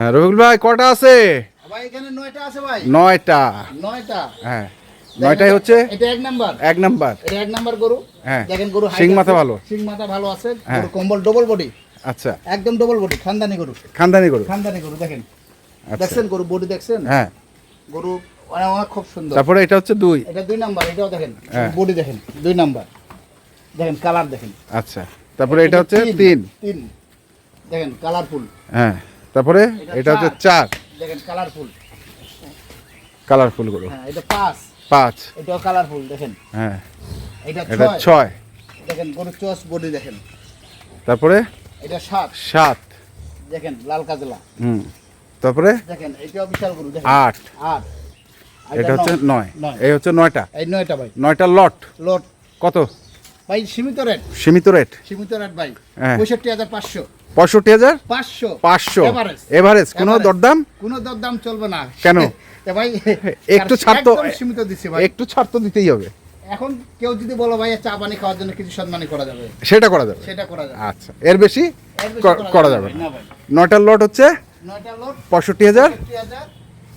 হ্যাঁ রবিউল ভাই কটা আছে? ভাই এখানে 9টা আছে ভাই। 9টা। 9টা। হ্যাঁ 9টাই হচ্ছে এটা এক নাম্বার। এক নাম্বার। এটা এক নাম্বার গরু। হ্যাঁ দেখেন গরু সিং মাথা ভালো। সিং মাথা ভালো আছে। হ্যাঁ। গরু কম্বল ডবল বডি। আচ্ছা একদম ডবল বডি খানদানি গরু। খানদানি গরু। খানদানি গরু দেখেন। আচ্ছা। দেখছেন গরু বডি দেখছেন? হ্যাঁ গরু অনেক খুব সুন্দর। তারপরে এটা হচ্ছে 2। এটা 2 নাম্বার, এটাও দেখেন। হ্যাঁ। বডি দেখেন 2 নাম্বার। দেখেন কালার দেখেন। আচ্ছা তারপরে এটা হচ্ছে 3। দেখেন কালারফুল। হ্যাঁ তারপরে এটা হচ্ছে 4। দেখেন কালারফুল। কালারফুল গরু। হ্যাঁ এটা 5। 5। এটাও কালারফুল দেখেন। হ্যাঁ এটা এটা 6। 6। দেখেন গরু চস বডি দেখেন। তারপরে এটা 7। 7। দেখেন লাল কাজলা। তারপরে দেখেন এটাও বিশাল গরু দেখেন। 8। 8। এটা হচ্ছে 9। এই হচ্ছে 9টা। এই 9টা ভাই। 9টা লট লট কত? ভাই সীমিত রেট। সীমিত রেট। সীমিত রেট ভাই। হ্যাঁ। 65,500। 65,000 500 এভারেজ কোনো দরদাম? কোনো দরদাম চলবে না। কেন? এ ভাই একটু ছাড় তো, একদম সীমিত দিছি ভাই। একটু ছাড় তো দিতেই হবে। এখন কেউ যদি বলো ভাই চা পানি খাওয়ার জন্য কিছু সম্মানই করা যাবে, সেটা করা যাবে। সেটা করা যাবে। আচ্ছা এর বেশি এর বেশি করা যাবে না। না ভাই। 9টার লট হচ্ছে 9টা লোড 65,500।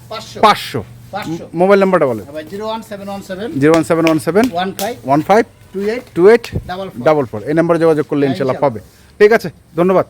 65,500। মোবাইল নাম্বারটা বলেন। ভাই 01717 01717 15 15 28 28 44। 44 এই নাম্বারে যোগাযোগ করলে ইনশাল্লাহ পাবে। ঠিক আছে ধন্যবাদ।